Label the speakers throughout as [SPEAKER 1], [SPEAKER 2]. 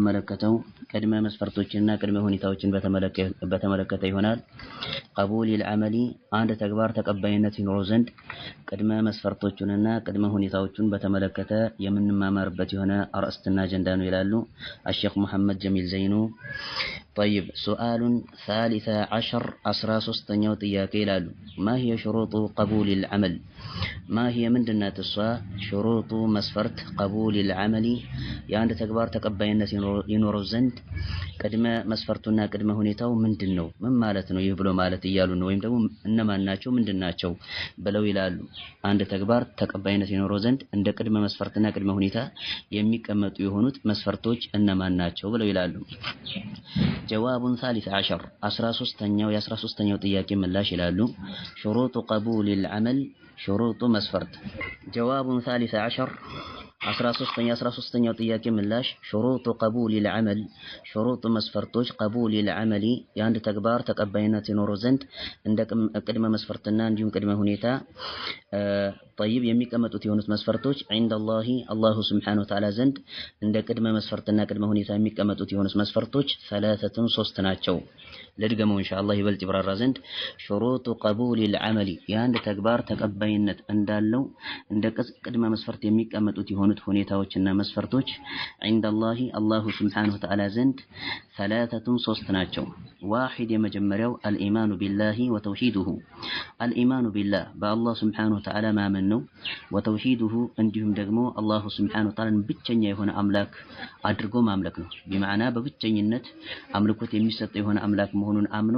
[SPEAKER 1] መለከተው ቅድመ መስፈርቶችንና ቅድመ ሁኔታዎችን በተመለከተ ይሆናል። ቀቡል العمل አንድ ተግባር ተቀባይነት ይኖረው ዘንድ ቅድመ መስፈርቶቹንና ቅድመ ሁኔታዎቹን በተመለከተ የምንማማርበት የሆነ አርዕስትና አጀንዳ ነው ይላሉ الشيخ محمد جميل زينو. طيب سؤال ثالث عشر 13ኛው ጥያቄ ይላሉ ما هي شروط قبول العمل ما هي ምንድናት እሷ شروط መስፈርት قبول العمل የአንድ ተግባር ተቀባይነት ይኖረው ዘንድ ቅድመ መስፈርቱና ቅድመ ሁኔታው ምንድነው ምን ማለት ነው ይህ ብሎ ማለት ይያሉ ነው ወይም ደግሞ እነማን ናቸው ምንድናቸው ብለው ይላሉ። አንድ ተግባር ተቀባይነት ይኖረው ዘንድ እንደ ቅድመ መስፈርትና ቅድመ ሁኔታ የሚቀመጡ የሆኑት መስፈርቶች እነማን ናቸው ብለው ይላሉ። ጀዋቡን ثالث عشر 13ኛው ጥያቄ ምላሽ ይላሉ شروط قبول العمل شروط መስፈርት ጀዋቡን ثالث عشر 13ኛው ጥያቄ ምላሽ شروط قبول العمل شروط መስፈርቶች قبول العمل የአንድ ተግባር ተቀባይነት ይኖረው ዘንድ እንደ ቅድመ መስፈርትና እንዲሁም ቅድመ ሁኔታ طيب የሚቀመጡት የሆኑት መስፈርቶች عند الله الله سبحانه وتعالى ዘንድ እንደ ቅድመ መስፈርትና ቅድመ ሁኔታ የሚቀመጡት የሆኑት መስፈርቶች ثلاثة ሶስት ናቸው። ለድገመው ኢንሻአላህ ይበልጥ ይብራራ ዘንድ شروط قبول العمل የአንድ ተግባር ተቀባይነት እንዳለው እንደ ቅድመ መስፈርት የሚቀመጡት የሆኑት ሁኔታዎችና መስፈርቶች عند الله الله سبحانه وتعالى ዘንድ ثلاثة ሶስት ናቸው። واحد የመጀመሪያው الإيمان بالله وتوحيده الإيمان بالله በአላህ سبحانه وتعالى ማመን ነው። وتوحيده እንዲሁም ደግሞ አላህ سبحانه وتعالى ብቸኛ የሆነ አምላክ አድርጎ ማምለክ ነው። بمعنى በብቸኝነት አምልኮት የሚሰጠው የሆነ አምላክ መሆኑን አምኖ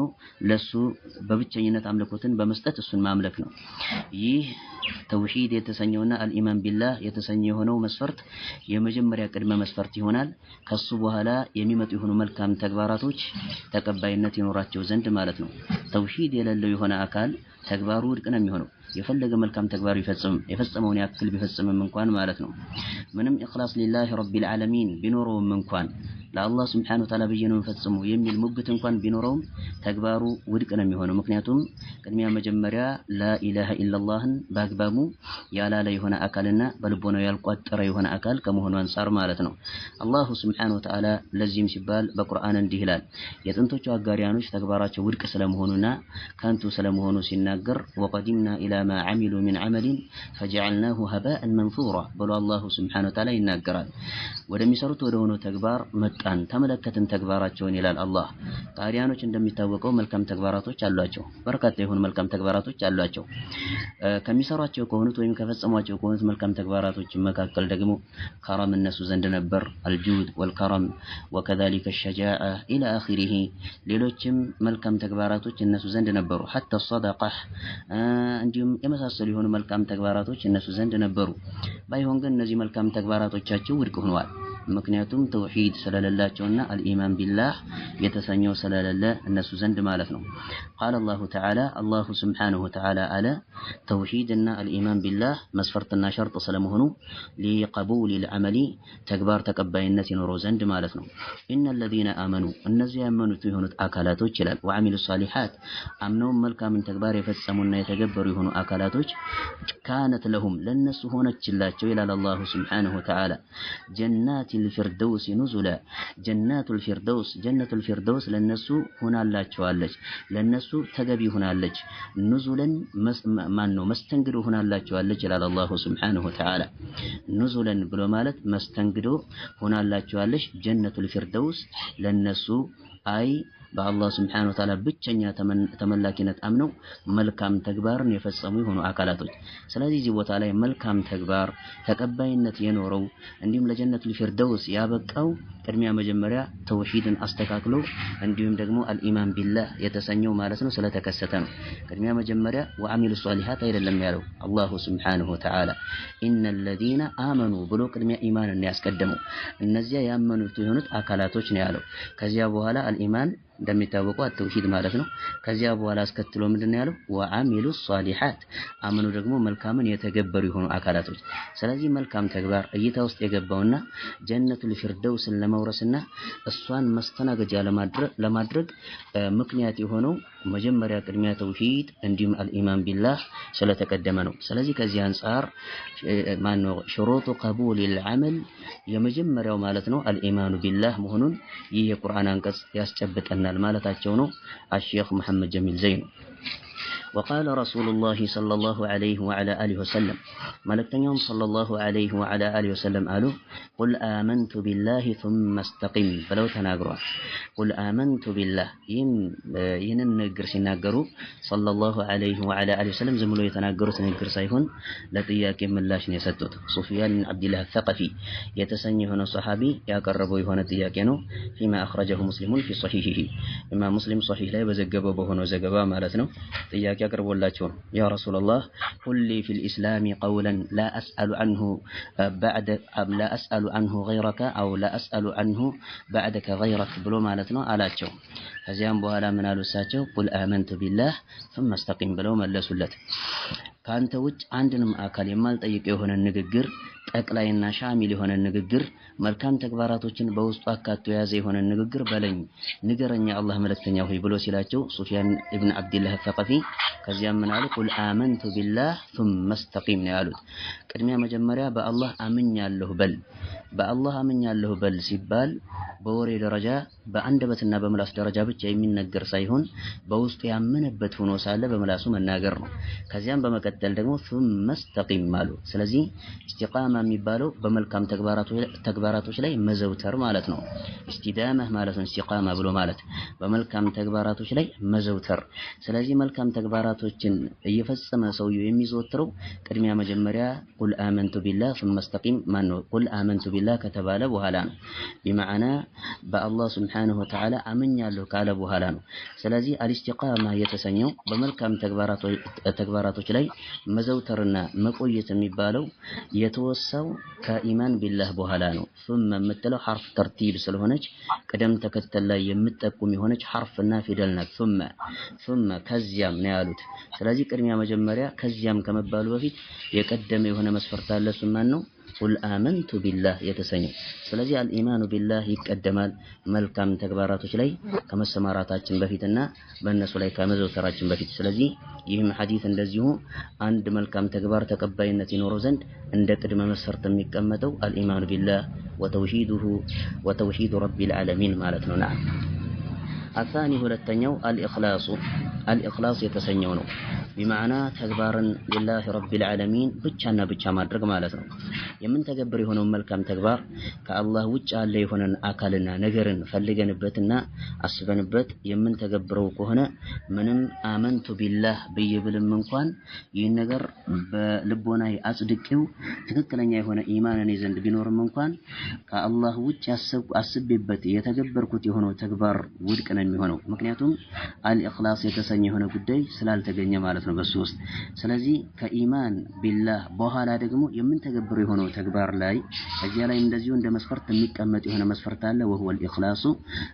[SPEAKER 1] ለሱ በብቸኝነት አምልኮትን በመስጠት እሱን ማምለክ ነው። ይህ ተውሂድ የተሰኘውና አልኢማን ቢላህ የተሰኘው የሆነው መስፈርት የመጀመሪያ ቅድመ መስፈርት ይሆናል። ከሱ በኋላ የሚመጡ የሆኑ መልካም ተግባራቶች ተቀባይነት ይኖራቸው ዘንድ ማለት ነው። ተውሂድ የሌለው የሆነ አካል ተግባሩ ውድቅ ነው የሚሆነው። የፈለገ መልካም ተግባር የፈጸመውን ያክል ቢፈጽምም እንኳን ማለት ነው። ምንም ኢኽላስ ሊላሂ ረቢል ዓለሚን ቢኖረውም እንኳን ለአላህ ስብሓነሁ ወተዓላ ብዬ ነው የምፈጽመው የሚል ሙግት እንኳን ቢኖረውም ተግባሩ ውድቅ ነው የሚሆነው። ምክንያቱም ቅድሚያ መጀመሪያ ላኢላሃ ኢለላህን በአግባቡ ያላለ የሆነ አካልና በልቦናው ያልቋጠረ የሆነ አካል ከመሆኑ አንፃር ማለት ነው። አላሁ ስብሓነሁ ወተዓላ ለዚህም ሲባል በቁርአን እንዲህ ይላል የጥንቶቹ አጋሪያኖች ተግባራቸው ውድቅ ስለመሆኑና ከንቱ ስለመሆኑ ሲናገር ወቀዲምና ኢላ ማ ዓሚሉ ሚን ዓመሊን ፈጀዐልናሁ ሀባአን መንሱራ ብሎ አላሁ ስብሓነሁ ወተዓላ ይናገራል። ወደሚሰሩት ወደ ሆነው ተግባር መጣን ተመለከትን ተግባራቸውን ይላል አላህ። ቃሪያኖች እንደሚታወቀው መልካም ተግባራቶች አሏቸው። በርካታ የሆኑ መልካም ተግባራቶች አሏቸው። ከሚሰሯቸው ከሆኑት ወይም ከፈጸሟቸው ከሆኑት መልካም ተግባራቶች መካከል ደግሞ ከረም እነሱ ዘንድ ነበር። አልጁድ ወልከረም ወከዛሊከ الشجاعة إلى آخره ሌሎችም መልካም ተግባራቶች እነሱ ዘንድ ነበሩ። حتى الصدقة እንዲሁም የመሳሰሉ የሆኑ መልካም ተግባራቶች እነሱ ዘንድ ነበሩ። ባይሆን ግን እነዚህ መልካም ተግባራቶቻቸው ውድቅ ሆነዋል። ምክንያቱም ተውሂድ ስለሌላቸውና አልኢማን ቢላህ የተሰኘው ስለሌለ እነሱ ዘንድ ማለት ነው። قال الله تعالى الله سبحانه وتعالى على توحيدنا الإيمان بالله መስፈርትና ሸርጥ ስለመሆኑ لقبول العمل ተግባር ተቀባይነት ይኖረው ዘንድ ማለት ነው። إن الذين آمنوا እነዚህ ያመኑት የሆኑት አካላቶች ይላል وعملوا الصالحات አምነው መልካምን ተግባር የፈጸሙና የተገበሩ የሆኑ አካላቶች كانت لهم ለነሱ ሆነችላቸው ይላል አላሁ سبحانه وتعالى جنات الفردوس نزلا جنات الفردوس جنة الفردوس ለነሱ ሆናላቸዋለች ለነሱ ተገቢ ሆናለች نزلا ማን ነው መስተንግዶ ሆናላቸዋለች ይላል አላሁ سبحانه وتعالى نزلا ብሎ ማለት መስተንግዶ ሆናላቸዋለች جنة الفردوس ለነሱ አይ በአላህ ስብሓነሁ ወተዓላ ብቸኛ ተመላኪነት አምነው መልካም ተግባርን የፈጸሙ የሆኑ አካላቶች። ስለዚህ እዚህ ቦታ ላይ መልካም ተግባር ተቀባይነት የኖረው እንዲሁም ለጀነቱል ፊርደውስ ያበቃው ቅድሚያ መጀመሪያ ተውሂድን አስተካክሎ እንዲሁም ደግሞ አልኢማን ቢላህ የተሰኘው ማለት ነው ስለተከሰተ ነው። ቅድሚያ መጀመሪያ ወአሚሉ ሷሊሃት አይደለም ያለው አላሁ ስብሓነሁ ወተዓላ ኢነል ለዚነ አመኑ ብሎ ቅድሚያ ኢማንን ያስቀደመው እነዚያ ያመኑት የሆኑት አካላቶች ነው ያለው። ከዚያ በኋላ አልኢማን እንደሚታወቀው አተውሂድ ማለት ነው። ከዚያ በኋላ አስከትሎ ምንድነው ያለው ወአሚሉ ሷሊሃት አመኑ ደግሞ መልካምን የተገበሩ የሆኑ አካላቶች። ስለዚህ መልካም ተግባር እይታ ውስጥ የገባውና ጀነቱል ፊርደውስን ለመውረስና እሷን መስተናገጃ ለማድረግ ምክንያት የሆነው መጀመሪያ ቅድሚያ ተውሂድ እንዲሁም አልኢማን ቢላህ ስለተቀደመ ነው። ስለዚህ ከዚህ አንፃር ማነው ሽሩጡ ቀቡል العمل የመጀመሪያው ማለት ነው አልኢማኑ ቢላህ መሆኑን ይህ የቁርአን አንቀጽ ያስጨብጠናል ማለታቸው ነው الشيخ محمد جميل زين. وقال رسول الله صلى الله عليه وعلى آله وسلم ملكتنيهم صلى الله عليه وعلى آله وسلم قالوا قل آمنت بالله ثم استقم فلو تناقروا قل آمنت بالله يننقر سناقروا صلى الله عليه وعلى آله وسلم زملوا يتناقروا سنقر سيهون لطياك من لاش نيستوت سفيان عبد الله الثقفي يتسني هنا صحابي يقربوا هنا تياكينو فيما أخرجه مسلم في صحيحه إما مسلم صحيح لا يبزقبوا بهنا وزقبا مالتنا تياك يقربوا الله يا رسول الله قل لي في الإسلام قولا لا أسأل عنه لا أسأل عنه غيرك أو لا أسأل عنه بعدك غيرك بلو مالتنا على تشو فزيان بوهلا من الوساتشو قل آمنت بالله ثم استقيم بلو ملسولت كانت وجه عندنا أكل يمال طيق يهون النقر ጠቅላይና ሻሚል የሆነ ንግግር መልካም ተግባራቶችን በውስጡ አካቶ የያዘ የሆነ ንግግር በለኝ ንገረኛ አላህ መልእክተኛ ሆይ ብሎ ሲላቸው ሱፊያን ኢብኑ አብዱላህ አልፈቀፊ ከዚያም ምን አሉ ቁል አመንቱ ቢላህ ثم استقيم ነው ያሉት። ቅድሚያ መጀመሪያ በአላህ አምኛለሁ በል። በአላህ አምኛለሁ በል ሲባል በወሬ ደረጃ በአንደበትና በምላስ ደረጃ ብቻ የሚነገር ሳይሆን በውስጡ ያመነበት ሆኖ ሳለ በምላሱ መናገር ነው። ከዚያም በመቀጠል ደግሞ ثم استقيم አሉ። ስለዚህ ኢስቲቃማ የሚባለው በመልካም ተግባራቶች ላይ መዘውተር ማለት ነው። ኢስቲዳማህ ማለት ነው ኢስቲቃማ ብሎ ማለት በመልካም ተግባራቶች ላይ መዘውተር። ስለዚህ መልካም ተግባራቶችን እየፈጸመ ሰውየው የሚዘወትረው ቅድሚያ መጀመሪያ ቁል አመንቱ ቢላህ ثم استقيم ማነው ቁል አመንቱ ቢላህ ከተባለ በኋላ ነው። በማዕና በአላህ Subhanahu Wa Ta'ala አመኛለሁ ካለ በኋላ ነው። ስለዚህ አልኢስቲቃማ የተሰኘው በመልካም ተግባራቶች ላይ መዘውተርና መቆየት የሚባለው የተወሰው ከኢማን ቢላህ በኋላ ነው። ثم የምትለው ሐርፍ ተርቲብ ስለሆነች ቅደም ተከተል ላይ የምትጠቁም የሆነች ሐርፍና ፊደል ናት። ثم ከዚያም ነው ያሉት። ስለዚህ ቅድሚያ መጀመሪያ ከዚያም ከመባሉ በፊት የቀደመ የሆነ መስፈርት አለ። እሱ ማን ነው? ቁል አመንቱ ቢላህ የተሰኘው። ስለዚህ አልኢማኑ ቢላህ ይቀደማል መልካም ተግባራቶች ላይ ከመሰማራታችን በፊትና በእነሱ ላይ ከመዘውተራችን በፊት። ስለዚህ ይህም ሐዲስ እንደዚሁ አንድ መልካም ተግባር ተቀባይነት ይኖረው ዘንድ እንደ ቅድመ መስፈርት የሚቀመጠው አልኢማኑ ቢላህ ወተውሂዱ ረቢል ዓለሚን ማለት ነው። ነዓም አሳኒ ሁለተኛው አልኢኽላስ የተሰኘው ነው። በማዕና ተግባርን ሊላሂ ረቢል ዓለሚን ብቻና ብቻ ማድረግ ማለት ነው። የምንተገብር የሆነው መልካም ተግባር ከአላህ ውጭ ያለ የሆነን አካልና ነገርን ፈልገንበትና አስበንበት የምንተገብረው ከሆነ ምንም አመንቱ ቢላህ ብይብልም እንኳን ይህን ነገር በልቦናዬ አጽድቄው ትክክለኛ የሆነ ኢማንን ዘንድ ቢኖርም እንኳን ከአላህ ውጭ አስቤበት የተገበርኩት የሆነው ተግባር ውድቅ ነው የሚሆነው። ምክንያቱም አልኢኽላስ የተሰኘ የሆነ ጉዳይ ስላልተገኘ ማለት ነው በሱ ውስጥ። ስለዚህ ከኢማን ቢላህ በኋላ ደግሞ የምንተገብረው የሆነው ተግባር ላይ እዚያ ላይ እንደዚሁ እንደ መስፈርት የሚቀመጥ የሆነ መስፈርት አለ። وهو الإخلاص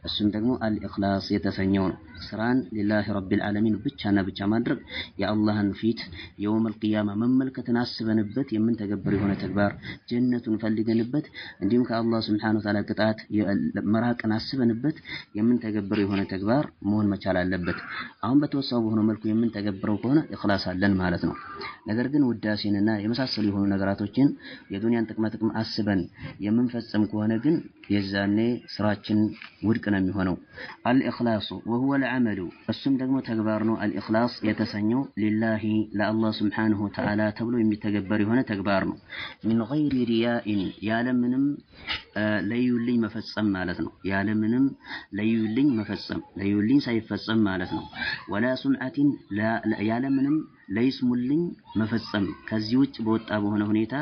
[SPEAKER 1] እሱም ደግሞ አልኢኽላስ የተሰኘው ነው። ስራን ሊላሂ ረቢል ዓለሚን ብቻና ብቻ ማድረግ የአላህን ፊት የውመል ቂያማ መመልከትን አስበንበት የምንተገብረው የሆነ ተግባር ጀነቱን ፈልገንበት እንዲሁም ከአላህ Subhanahu Wa Ta'ala ቅጣት መራቅን አስበንበት የምንተገብረው የሆነ ተግባር መሆን መቻል አለበት። አሁን በተወሰው በሆነ መልኩ የምንተገብረው ከሆነ ኢኽላስ አለን ማለት ነው። ነገር ግን ውዳሴንና የመሳሰሉ የሆኑ ነገራቶችን የዱንያን ጥቅም አስበን የምንፈጽም ከሆነ ግን የዛኔ ስራችን ውድቅ ነው የሚሆነው። አልኢኽላሱ وهو العمل እሱም ደግሞ ተግባር ነው። አልኢኽላስ የተሰኘው ሊላሂ ለአላህ Subhanahu Wa Ta'ala ተብሎ የሚተገበር የሆነ ተግባር ነው። من غير رياء ያለምንም ለዩልኝ መፈጸም ማለት ነው። ያለምንም ለዩልኝ መፈጸም ለዩልኝ ሳይፈጸም ማለት ነው። ወላ ሱምዓቲን ያለምንም ለይስሙልኝ መፈጸም ከዚህ ውጭ በወጣ በሆነ ሁኔታ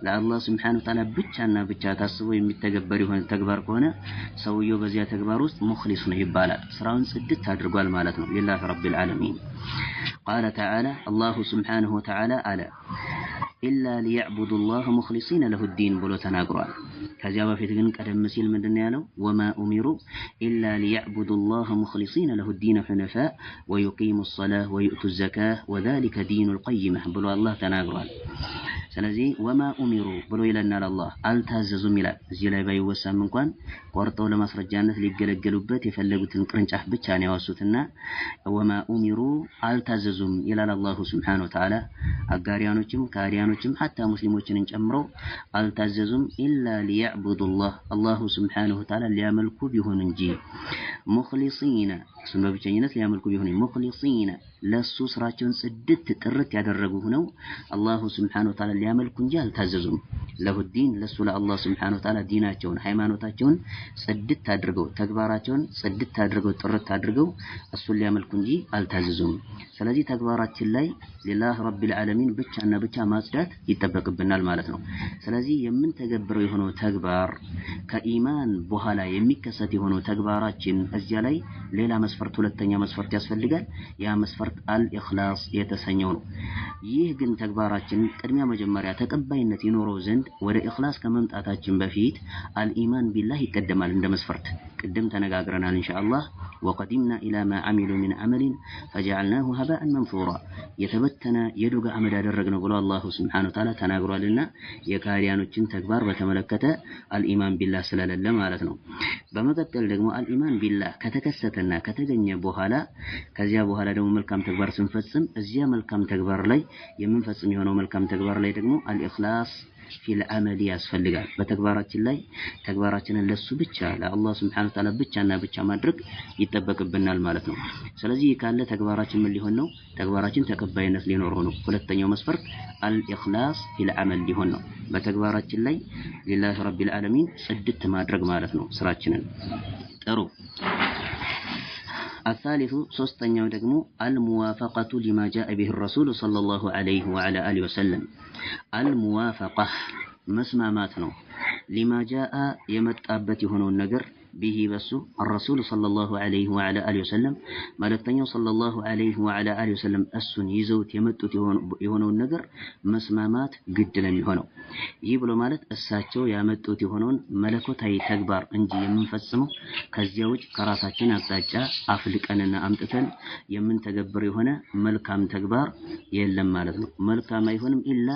[SPEAKER 1] ለአላህ Subhanahu Wa Ta'ala ብቻና ብቻ ታስቦ የሚተገበር የሆነ ተግባር ከሆነ ሰውየው በዚያ ተግባር ውስጥ ሙኽሊስ ነው ይባላል። ስራውን ጽድት አድርጓል ማለት ነው ሊላሂ ረቢል ዓለሚን። قال تعالى الله سبحانه وتعالى على إلا ليعبدوا الله مخلصين له الدين ብሎ ተናግሯል። ከዚያ በፊት ግን ቀደም ሲል ምንድነው ያለው? وما أمروا إلا ليعبدوا الله مخلصين له الدين حنفاء ويقيموا الصلاة ويؤتوا الزكاة وذلك دين القيمة ብሎ አላህ ተናግሯል። ስለዚህ ወማ ኡሚሩ ብሎ ይለናል አላህ አልታዘዙም ይላል። እዚህ ላይ ባይወሳም እንኳን ቆርጠው ለማስረጃነት ሊገለገሉበት የፈለጉትን ቅርንጫፍ ብቻ ነው ያወሱትና ወማ ኡሚሩ አልታዘዙም ይላል አላሁ ሱብሓነሁ ወተዓላ። አጋሪያኖችም ካዲያኖችም ሐታ ሙስሊሞችን ጨምሮ አልታዘዙም ኢላ ሊያዕቡዱላህ አላሁ ሱብሓነሁ ወተዓላ ሊያመልኩ ቢሆን እንጂ ሙኽሊሲነ እሱን በብቸኝነት ሊያመልኩ ቢሆን ሙኽሊሲነ ለሱ ስራቸውን ጽድት ጥርት ያደረጉ ሆነው አላሁ ሱብሓነሁ ወተዓላ ሊያመልኩ እንጂ አልታዘዙም። ለሁዲን ለሱ ለአላህ ሱብሓነሁ ወተዓላ ዲናቸውን ሃይማኖታቸውን ጽድት አድርገው ተግባራቸውን ጽድት አድርገው ጥርት አድርገው እሱን ሊያመልኩ እንጂ አልታዘዙም። ስለዚህ ተግባራችን ላይ ሊላህ ረቢል ዓለሚን ብቻና ብቻ ማጽዳት ይጠበቅብናል ማለት ነው። ስለዚህ የምንተገብረው የሆነው ተግባር ከኢማን በኋላ የሚከሰት የሆነው ተግባራችን እዚያ ላይ ሌላ መስፈርት ሁለተኛ መስፈርት ያስፈልጋል። ያ መስፈርት አልኢኽላስ የተሰኘው ነው። ይህ ግን ተግባራችን ቅድሚያ መጀመሪያ ተቀባይነት ይኖረው ዘንድ ወደ ኢኽላስ ከመምጣታችን በፊት አልኢማን ቢላህ ይቀደማል እንደ መስፈርት። ቅድም ተነጋግረናል ኢንሻአላህ ወቀዲምና ኢላ ማ አሚሉ ሚን አመሊን ፈጀዐልናሁ ሀባአን መንሱራ የተበተነ የዶጋ አመድ ያደረግነው ብሎ አላሁ ሱብሓነሁ ወተዓላ ተናግሯልና የካዲያኖችን ተግባር በተመለከተ አልኢማን ቢላህ ስለሌለ ማለት ነው። በመቀጠል ደግሞ አልኢማን ቢላህ ከተከሰተና ከተገኘ በኋላ ከዚያ በኋላ ደግሞ መልካም ተግባር ስንፈጽም እዚያ መልካም ተግባር ላይ የምንፈጽም የሆነው መልካም ተግባር ላይ ደግሞ አልኢኽላስ ፊል አመል ያስፈልጋል። በተግባራችን ላይ ተግባራችንን ለሱ ብቻ ለአላህ ሱብሓነሁ ወተዓላ ብቻና ብቻ ማድረግ ይጠበቅብናል ማለት ነው። ስለዚህ ካለ ተግባራችን ምን ሊሆን ነው? ተግባራችን ተቀባይነት ሊኖረው ነው። ሁለተኛው መስፈርት አልኢኽላስ ፊል አመል ሊሆን ነው። በተግባራችን ላይ ሊላሂ ረቢል ዓለሚን ጽድት ማድረግ ማለት ነው ስራችንን። ጥሩ الثالث ሶስተኛው ደግሞ الموافقة لما جاء به الرسول صلى الله عليه وعلى آله وسلم الموافقة መስማማት ነው። لما جاء የመጣበት የሆነውን ነገር به በሱ الرسول صلى الله عليه وعلى آله وسلم መልእክተኛው صلى الله عليه وعلى آله وسلم እሱን ይዘውት የመጡት የሆነውን ነገር መስማማት ግድ ነው የሚሆነው። ይህ ብሎ ማለት እሳቸው ያመጡት የሆነውን መለኮታዊ ተግባር እንጂ የምንፈጽመው ከዚያ ውጭ ከራሳችን አቅጣጫ አፍልቀንና አምጥተን የምንተገብር የሆነ መልካም ተግባር የለም ማለት ነው። መልካም አይሆንም ኢላ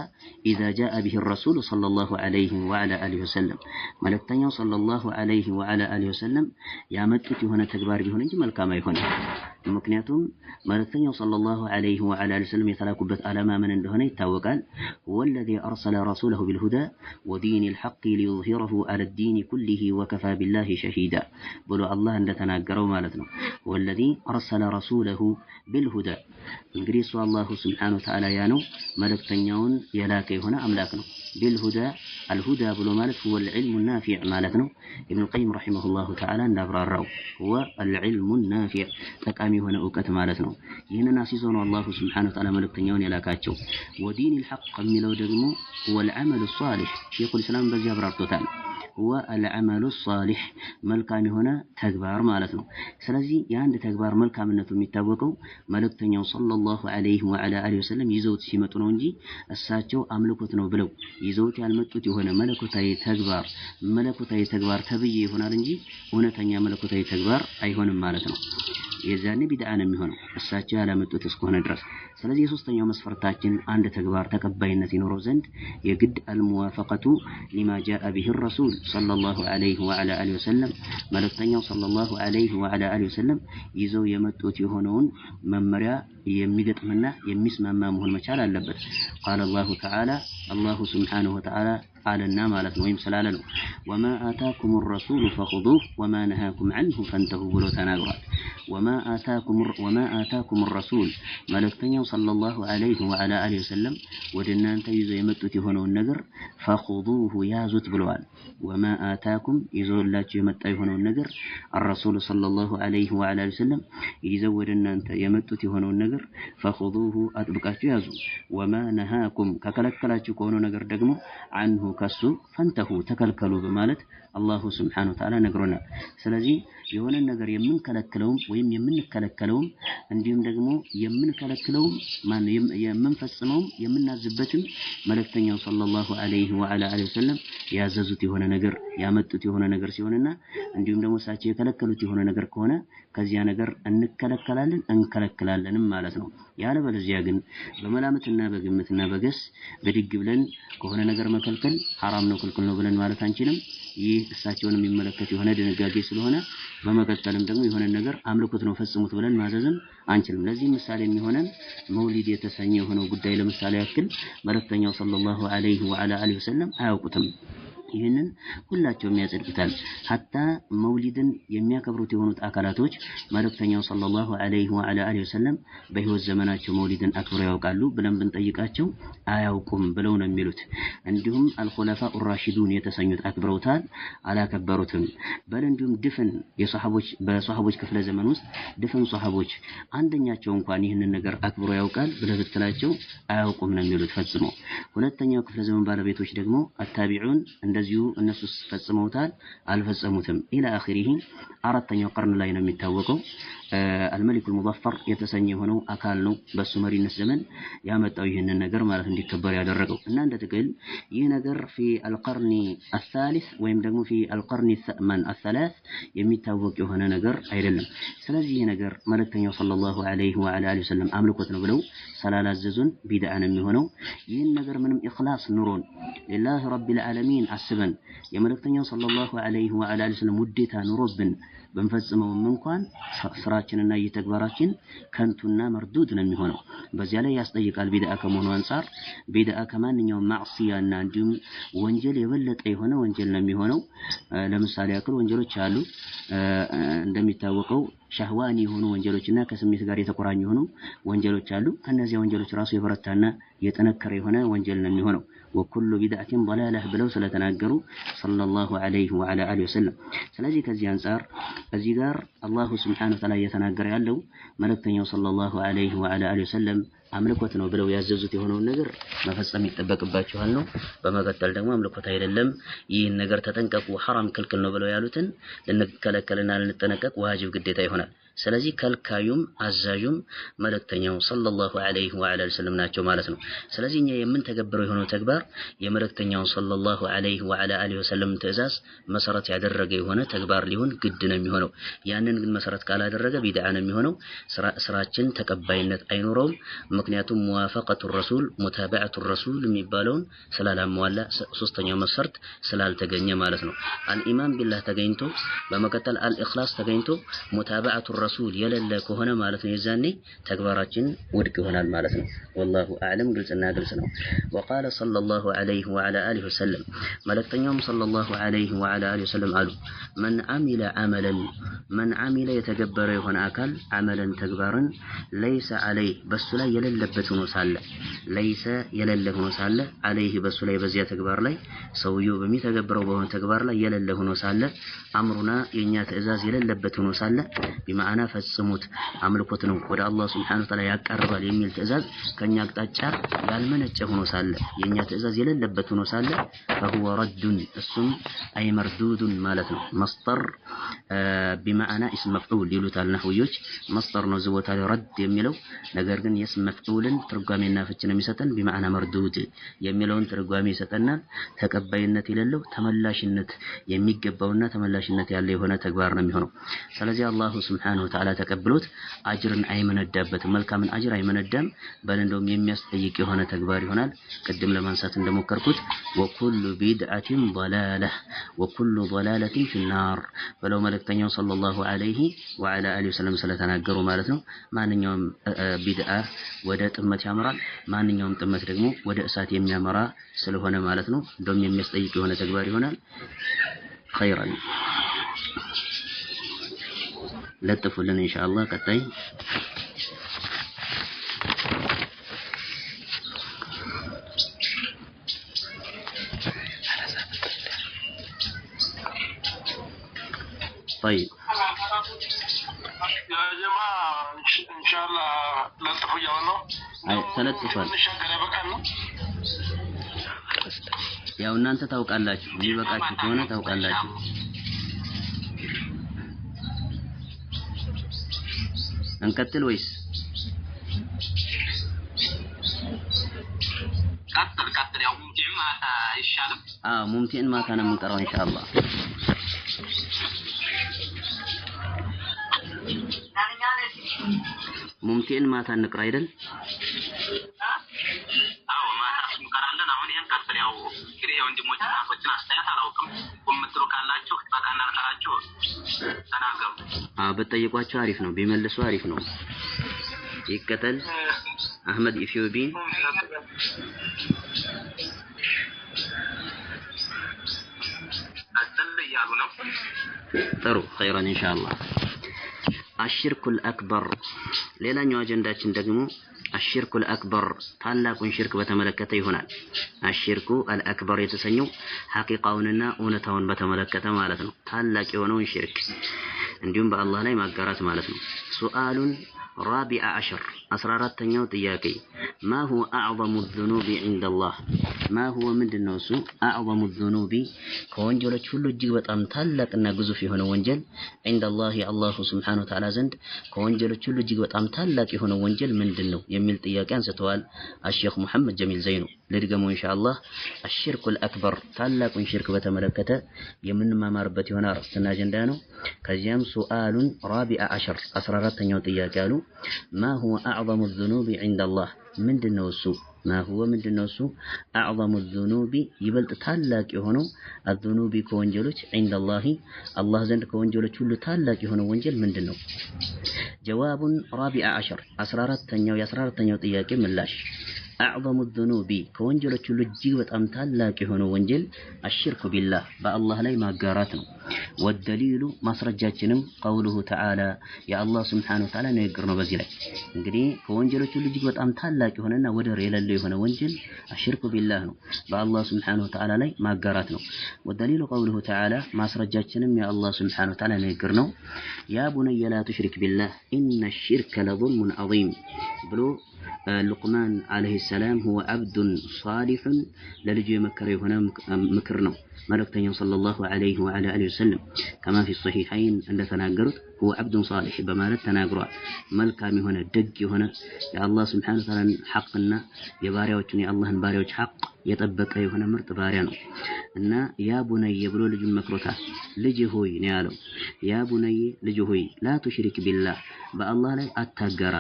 [SPEAKER 1] إذا جاء به الرسول صلى الله عليه وعلى آله وسلم መልእክተኛው صلى الله عليه وعلى آله وسلم ያመጡት የሆነ ተግባር ቢሆን እንጂ መልካም አይሆንም። ምክንያቱም መልእክተኛው ሰለላሁ ዐለይሂ ወዐላ ወሰለም የተላኩበት ዓላማ ምን እንደሆነ ይታወቃል። ወለዚ አርሰለ ረሱለሁ ቢልሁዳ ወዲኒል ሐቅ ሊዩዝሂረሁ ዐለ ዲኒ ኩሊሂ ወከፋ ቢላሂ ሸሂዳ ብሎ አላህ እንደተናገረው ማለት ነው። ወለዚ አርሰለ ረሱለሁ ቢልሁዳ እንግዲህ እሱ አላሁ ሱብሓነሁ ወተዓላ ያ ነው መልእክተኛውን የላከ የሆነ አምላክ ነው። ቢልሁዳ አልሁዳ ብሎ ማለት هو العلم النافع ማለት ነው። ኢብኑ ቀይም ረሂመሁላሁ ተዓላ እንዳብራራው هو العلم النافع ጠቃሚ የሆነ ዕውቀት ማለት ነው። ይህንን አሲዞ ነው አላሁ ሱብሓነሁ ወተዓላ መልእክተኛውን የላካቸው። ወዲኒል ሐቅ የሚለው ደግሞ هو العمل الصالح ሼኹል ኢስላም በዚህ አብራርቶታል። هو العمل الصالح መልካም የሆነ ተግባር ማለት ነው። ስለዚህ የአንድ ተግባር መልካምነቱ የሚታወቀው መልእክተኛው ሰለላሁ ዐለይሂ ወዐላ አሊሂ ወሰለም ይዘውት ሲመጡ ነው እንጂ እሳቸው አምልኮት ነው ብለው ይዘውት ያልመጡት የሆነ መለኮታዊ ተግባር ተብዬ ይሆናል እንጂ እውነተኛ መለኮታዊ ተግባር አይሆንም ማለት ነው። የዛኔ ቢድዓ ነው የሚሆነው እሳቸው ያላመጡት እስከሆነ ድረስ። ስለዚህ የሶስተኛው መስፈርታችን አንድ ተግባር ተቀባይነት ይኖረው ዘንድ የግድ አልሙዋፈቀቱ ሊማ ጃአ ቢሂ ረሱል ሰለላሁ ዐለይሂ ወዐላ አሊሂ ወሰለም መልእክተኛው ሰለላሁ ዐለይሂ ወዐላ አሊሂ ወሰለም ይዘው የመጡት የሆነውን መመሪያ የሚገጥምና የሚስማማ መሆን መቻል አለበት። ቃለ አላሁ ተዓላ አላሁ ሱብሓነሁ ወተዓላ አለና ማለት ነው ወይም ስላለ ነው። ወማ አታኩም ረሱሉ ፈኹዙሁ ወማ ነሃኩም ዐንሁ ፈንተሁ ብሎ ተናግሯል። ወማ አታኩም ረሱል መልእክተኛው ሰለላሁ ዐለይሂ ወዐላ አሊሂ ወሰለም ወደ እናንተ ይዘው የመጡት የሆነውን ነገር ፈኹዙሁ ያዙት ብለዋል። ወማ አታኩም ይዘውላችሁ የመጣ የሆነውን ነገር الرسول ሰለላሁ ዐለይሂ ወዐላ አሊሂ ወሰለም ይዘው ወደ እናንተ የመጡት የሆነውን ነገር ፈኹዙሁ አጥብቃችሁ ያዙ። ወማ ነሃኩም ከከለከላችሁ ከሆነው ነገር ደግሞ ዐንሁ ከሱ ፈንተሁ ተከልከሉ በማለት አላሁ ሱብሓነሁ ወተዓላ ነግሮናል። ስለዚህ የሆነ ነገር የምንከለክለውም ወይም የምንከለከለውም እንዲሁም ደግሞ የምንከለክለውም የምንፈጽመውም የምናዝበትም መልእክተኛው ሰለላሁ ዐለይሂ ወዐላ አሊሂ ወሰለም ያዘዙት የሆነ ነገር ያመጡት የሆነ ነገር ሲሆንና እንዲሁም ደግሞ እሳቸው የከለከሉት የሆነ ነገር ከሆነ ከዚያ ነገር እንከለከላለን እንከለክላለንም ማለት ነው። ያለ በለዚያ ግን በመላምትና በግምትና በገስ በድግ ብለን ከሆነ ነገር መከልከል ሐራም ነው ክልክል ነው ብለን ማለት አንችልም። ይህ እሳቸውን የሚመለከት የሆነ ድንጋጌ ስለሆነ በመቀጠልም ደግሞ የሆነ ነገር አምልኮት ነው ፈጽሙት ብለን ማዘዝም አንችልም። ለዚህ ምሳሌ የሚሆነን መውሊድ የተሰኘ የሆነው ጉዳይ ለምሳሌ ያክል መልእክተኛው ሰለላሁ ዐለይሂ ወአሊሂ ወሰለም አያውቁትም። ይህንን ሁላቸውም ያጸድቁታል። ሐታ መውሊድን የሚያከብሩት የሆኑት አካላቶች መልእክተኛው ሰለላሁ ዐለይሂ ወአሊሂ ወሰለም በህይወት ዘመናቸው መውሊድን አክብረው ያውቃሉ ብለን ብንጠይቃቸው አያውቁም ብለው ነው የሚሉት። እንዲሁም አልኹለፋኡ ራሺዱን የተሰኙት አክብረውታል፣ አላከበሩትም። በል እንዲሁም ድፍን በሷሐቦች ክፍለ ዘመን ውስጥ ድፍን ሷሐቦች አንደኛቸው እንኳን ይህንን ነገር አክብሮ ያውቃል ብለህ ብትላቸው አያውቁም ነው የሚሉት ፈጽሞ። ሁለተኛው ክፍለ ዘመን ባለቤቶች ደግሞ አታቢዑን እንደዚሁ እነሱስ ፈጽመውታል አልፈጸሙትም ኢላ አኺሪሂ። አራተኛው ቀርን ላይ ነው የሚታወቀው አልመሊኩል ሙዘፈር የተሰኘ የሆነው አካል ነው በሱ መሪነት ዘመን ያመጣው ይህንን ነገር ማለት እንዲከበር ያደረገው እና እንደ ጥቅል ይህ ነገር ፊ አልቀርኒ الثالث ወይም ደግሞ ፊ አልቀርኒ الثلاث የሚታወቅ የሆነ ነገር አይደለም። ስለዚህ ይህ ነገር መልእክተኛው ሰለላሁ ዐለይሂ ወአሊሂ ወሰለም አምልኮት ነው ብለው ስላላዘዙን ቢድዓ ነው የሚሆነው። ይህን ነገር ምንም ኢኽላስ ኑሮን ሊላሂ ረቢል ዓለሚን አስበን የመልእክተኛው ሰለላሁ ዐለይሂ ወአሊሂ ወሰለም ውዴታ ኑሮብን ብንፈጽመውም እንኳን ስራችንና የተግባራችን ከንቱና መርዱድ ነው የሚሆነው። በዚያ ላይ ያስጠይቃል ቢድዓ ከመሆኑ አንፃር ቢድዓ ከማንኛውም ማዕሲያና እንዲሁም ወንጀል የበለጠ የሆነ ወንጀል ነው የሚሆነው። ለምሳሌ ያክል ወንጀሎች አሉ እንደሚታወቀው ሻህዋኒ የሆኑ ወንጀሎችና ከስሜት ጋር የተቆራኙ የሆኑ ወንጀሎች አሉ። ከነዚያ ወንጀሎች ራሱ የበረታና የጠነከረ የሆነ ወንጀል ነው የሚሆነው። ወኩሉ ቢድዓቲን ضላላህ ብለው ስለተናገሩ ሰለላሁ ዐለይሂ ወአሊሂ ወሰለም። ስለዚህ ከዚህ አንፃር እዚህ ጋር አላሁ ሱብሓነሁ ወተዓላ እየተናገረ ያለው መልእክተኛው ሰለላሁ ዐለይሂ ወአሊሂ ወሰለም አምልኮት ነው ብለው ያዘዙት የሆነውን ነገር መፈጸም ይጠበቅባችኋል ነው። በመቀጠል ደግሞ አምልኮት አይደለም ይህን ነገር ተጠንቀቁ ሐራም ክልክል ነው ብለው ያሉትን ልንከለከልና ልንጠነቀቅ ዋጅብ ግዴታ ይሆናል። ስለዚህ ከልካዩም አዛዡም መልእክተኛው ሰለላሁ ዐለይሂ ወአሊሂ ወሰለም ናቸው ማለት ነው። ስለዚህ እኛ የምንተገብረው የሆነው ተግባር የመልእክተኛው ሰለላሁ ዐለይሂ ወአሊሂ ወሰለም ትእዛዝ መሰረት ያደረገ የሆነ ተግባር ሊሆን ግድ ነው የሚሆነው። ያንን ግን መሰረት ካላደረገ ቢድዓ ነው የሚሆነው። ስራችን ተቀባይነት አይኖረውም። ምክንያቱም ሙዋፈቀቱ ረሱል ሙታበዐቱ ረሱል የሚባለውን ስላላሟላ ሶስተኛው መስፈርት ስላልተገኘ ማለት ነው። አልኢማን ቢላህ ተገኝቶ በመቀጠል አልኢኽላስ ተገኝቶ ሙታበዐቱ ረሱል የሌለ ከሆነ ማለት ነው የዛኔ ተግባራችን ውድቅ ይሆናል ማለት ነው። ወላሁ አዕለም ግልጽና ግልጽ ነው። ወቃለ ሰለላሁ ዐለይሂ ወአሊሂ ወሰለም መልእክተኛውም ሰለላሁ ዐለይሂ ወአሊሂ ወሰለም አሉ መን አሚለ ዐመለን መን አሚለ የተገበረ የሆነ አካል ዐመለን ተግባርን ለይሰ ዐለይህ በሱ ላይ የሌለበት ሆኖ ሳለ ለይሰ የሌለ ሆኖ ሳለ ዐለይህ በሱ ላይ በዚያ ተግባር ላይ ሰውየው በሚተገብረው በሆነ ተግባር ላይ የሌለ ሆኖ ሳለ አምሩና የኛ ትእዛዝ የሌለበት ሆኖ ሳለ ቢማዕና ፈጽሙት አምልኮት ነው ወደ አላህ ሱብሓነሁ ወተዓላ ያቀርባል የሚል ትእዛዝ ከኛ አቅጣጫ ያልመነጨ ሆኖ ሳለ የኛ ትእዛዝ የሌለበት ሆኖ ሳለ فهو رد እሱም አይ መርዱዱን ማለት ነው። መስጠር ቢማዕና እስም መፍዑል ይሉታል ነህውዮች። መስጠር ነው ዝቦታ ረድ የሚለው ነገር ግን የስም መፍዑልን ትርጓሜና ፍች ነው የሚሰጠን። ቢማዕና መርዱድ የሚለውን ትርጓሜ ይሰጠናል። ተቀባይነት የሌለው ተመላሽነት የሚገባውና ተመላሽነት ያለው የሆነ ተግባር ነው የሚሆነው። ስለዚህ አላሁ ሱብሓነሁ ወተዓላ ተቀብሎት አጅርን አይመነዳበትም፣ መልካምን አጅር አይመነዳም። በል እንደውም የሚያስጠይቅ የሆነ ተግባር ይሆናል። ቅድም ለማንሳት እንደሞከርኩት ወኩሉ ቢድዓቲን ضላላህ ወኩሉ ضላለቲን ፊናር ብለው መልእክተኛው ሰለላሁ ዐለይሂ ወአሊሂ ወሰለም ስለተናገሩ ማለት ነው። ማንኛውም ቢድዓ ወደ ጥመት ያመራል፣ ማንኛውም ጥመት ደግሞ ወደ እሳት የሚያመራ ስለሆነ ማለት ነው። እንደውም የሚያስጠይቅ የሆነ ተግባር ይሆናል። ኸይራን ለጥፉልን ኢንሻአላህ ቀጣይ طيب
[SPEAKER 2] يا جماعة إن شاء الله لطفوا يلا
[SPEAKER 1] ተለጥፏል። ያው እናንተ ታውቃላችሁ የሚበቃችሁ ከሆነ ታውቃላችሁ። እንቀጥል ወይስ
[SPEAKER 2] ቀጥል? ያው ሙምቲን ማታ ይሻላል።
[SPEAKER 1] ሙምቲን ማታ ነው የምንቀራው ኢንሻአላህ። ሙምቲን ማታ እንቅራ አይደል?
[SPEAKER 2] አዎ ማታ እንቀራለን። አሁን ይሄን ቀጥል። ያው እንግዲህ ወንድሞች እናቶችን አስተያየት አላውቅም። ኮምትሩ ካላችሁ በቃና ልቀራችሁ ተናገሩ።
[SPEAKER 1] በጠይቋቸው አሪፍ ነው። ቢመልሱ አሪፍ ነው። ይከተል አህመድ ኢትዮጵያ
[SPEAKER 2] ያሉ ነው።
[SPEAKER 1] ጥሩ ኸይራን ኢንሻአላህ። አሽርኩል አክበር ሌላኛው አጀንዳችን ደግሞ አሽርኩል አክበር ታላቁን ሽርክ በተመለከተ ይሆናል። አሽርኩ አልአክበር የተሰኘው ሐቂቃውንና እውነታውን በተመለከተ ማለት ነው። ታላቅ የሆነውን ሽርክ እንዲሁም በአላህ ላይ ማጋራት ማለት ነው። ሱአሉን رابع عشر أسرارتنيو تياكي ما هو أعظم الذنوب عند الله ما هو من النوسو أعظم الذنوب كونجل كل جيوة أمتلك نجزو في هنا ونجل عند الله الله سبحانه وتعالى زند كونجل كل جيوة أمتلك هنا ونجل من دنو يميل تياكان ستوال الشيخ محمد جميل زينو لرقمو إن شاء الله الشرك الأكبر تلك شرك بتملكته يمن ما مربتي هنا رستنا جندانو كزيام سؤال رابع عشر أسرارتنيو تياكالو ما هو أعظم الذنوب عند الله من النوسو ما هو من النوسو أعظم الذنوب يبلت تلاك يهونو الذنوب كونجلوش عند الله الله زند كونجلوش كل تلاك يهونو ونجل من النو جواب رابع عشر أسرارتنيو تياكي ملاش أعظم الذنوب كونجلوش كل جيوة أمتلاك يهونو ونجل الشرك بالله بالله لي ما قاراتنا والدليل مسرجاتنا قوله تعالى يا الله سبحانه وتعالى نيقرنا بزيلك እንግዲህ ከወንጀሎች ሁሉ እጅግ በጣም ታላቅ የሆነና ወደር የሌለው የሆነ ወንጀል አሽርኩ ቢላህ ነው በአላህ Subhanahu Wa Ta'ala ላይ ማጋራት ነው والدليل قوله تعالى ማስረጃችንም يا الله Subhanahu Wa Ta'ala ነግር ነው يا بني لا تشرك بالله إن الشرك لظلم عظيم ብሎ لقمان عليه السلام هو عبد صالح للجو يمكر የሆነ ምክር ነው ملكتين صلى الله عليه وعلى آله وسلم كما في الصحيحين عند تناقرت هو عبد صالح بمالت تناقروا ملكامي هنا دق هنا يا الله سبحانه وتعالى حقنا يباريوچن يا الله باريوچ حق يطبق هنا مرت باريا ነው እና ያ ቡነይ ብሎ ልጁን መክሮታል ልጅ ሆይ ነው ያለው ያ ቡነይ ልጅ ሆይ لا تشرك بالله በአላህ ላይ አታጋራ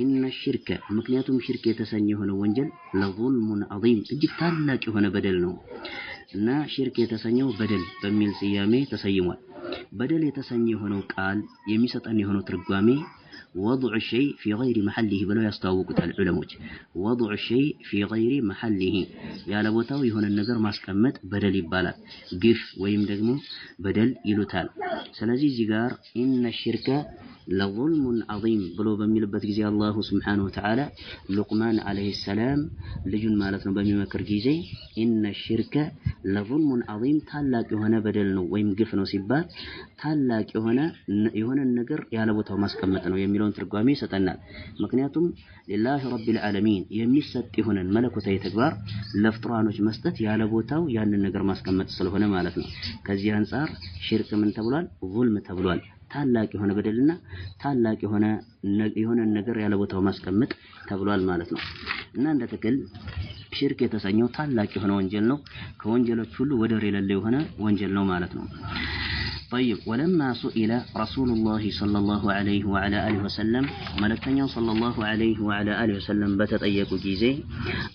[SPEAKER 1] إن الشرك ምክንያቱም ሽርክ የተሰኘ የሆነ ወንጀል لظلم عظيم እጅግ ታላቅ የሆነ በደል ነው እና ሽርክ የተሰኘው በደል በሚል ስያሜ ተሰይሟል በደል የተሰኘ የሆነው ቃል የሚሰጠን የሆነው ትርጓሜ وضع الشيء في غير محله ብለው ያስተዋውቁታል ዑለሞች وضع الشيء في غير محله ያለ ቦታው የሆነ ነገር ማስቀመጥ በደል ይባላል ግፍ ወይም ደግሞ በደል ይሉታል ስለዚህ እዚህ ጋር إن الشرك لظلم عظيم ብሎ በሚልበት ጊዜ አላሁ Subhanahu Wa Ta'ala ሉቅማን አለይሂ ሰላም ልጁን ማለት ነው በሚመክር ጊዜ إن الشرك لظلم عظيم ታላቅ የሆነ በደል ነው ወይም ግፍ ነው ሲባል ታላቅ የሆነ ነገር ያለ ቦታው ማስቀመጥ ነው የሚለውን ትርጓሜ ይሰጠናል ምክንያቱም لله رب العالمين የሚሰጥ የሆነን መለኮታዊ ተግባር ለፍጥራኖች መስጠት ያለ ቦታው ያንን ነገር ማስቀመጥ ስለሆነ ማለት ነው ከዚህ አንፃር ሽርክ ምን ተብሏል ዙልም ተብሏል ታላቅ የሆነ በደልና ታላቅ የሆነ ነገር ያለ ቦታው ማስቀመጥ ተብሏል ማለት ነው እና እንደተከል ሽርክ የተሰኘው ታላቅ የሆነ ወንጀል ነው ከወንጀሎች ሁሉ ወደር የሌለው የሆነ ወንጀል ነው ማለት ነው طيب ولما سئل رسول الله صلى الله عليه وعلى آله وسلم ملكتنيا صلى الله عليه وعلى آله وسلم بتطيقوا جيزي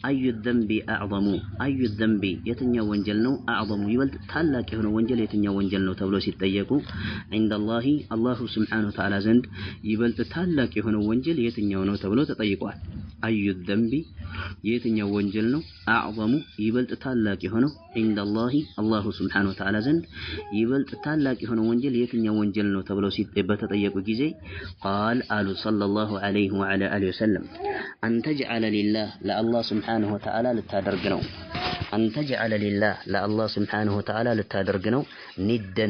[SPEAKER 1] أي الذنب أعظم أي الذنب يتنيا وانجلنو أعظم يبلد تلاك هنا وانجل يتنيا وانجلنو تبلو سيتطيقوا عند الله سبحانه وتعالى زند يبلد تلاك هنا وانجل يتنيا ونو تبلو تطيقوا أي الذنب يتنيا وانجلنو أعظم يبلد تلاك هنا عند الله سبحانه وتعالى زند يبلد تلاك هنا وانجل يتنيا وانجل نو تبلو بتطيقوا جيزي قال صلى الله عليه وعلى آله وسلم أن تجعل لله لا الله سبحانه وتعالى للتادرقنو أن تجعل لله لا الله سبحانه وتعالى للتادرقنو ندا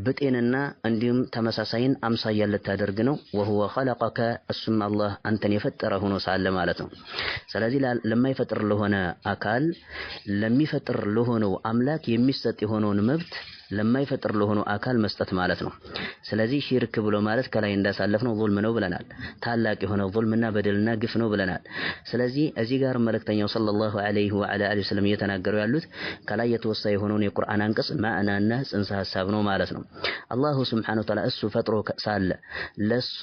[SPEAKER 1] بتئننا عندهم تمساسين أمسايا للتادرقنو وهو خلقك السم الله أنت يفتره نسعى مالته سلازي لما يفتر له هنا أكال لم يفتر له أملاك يمستت هنا مبت ለማይፈጥር ለሆነ አካል መስጠት ማለት ነው። ስለዚህ ሽርክ ብሎ ማለት ከላይ እንዳሳለፍነው ዙልም ነው ብለናል። ታላቅ የሆነ ዙልምና በደልና ግፍ ነው ብለናል። ስለዚህ እዚህ ጋር መልእክተኛው ሰለላሁ ዐለይሂ ወዐላ ወሰለም እየተናገሩ ያሉት ከላይ የተወሳ የሆነውን የቁርአን አንቀጽ ማዕናና ጽንሰ ሐሳብ ነው ማለት ነው። አላሁ ሱብሓነሁ ወተዓላ እሱ ፈጥሮ ሳለ ለሱ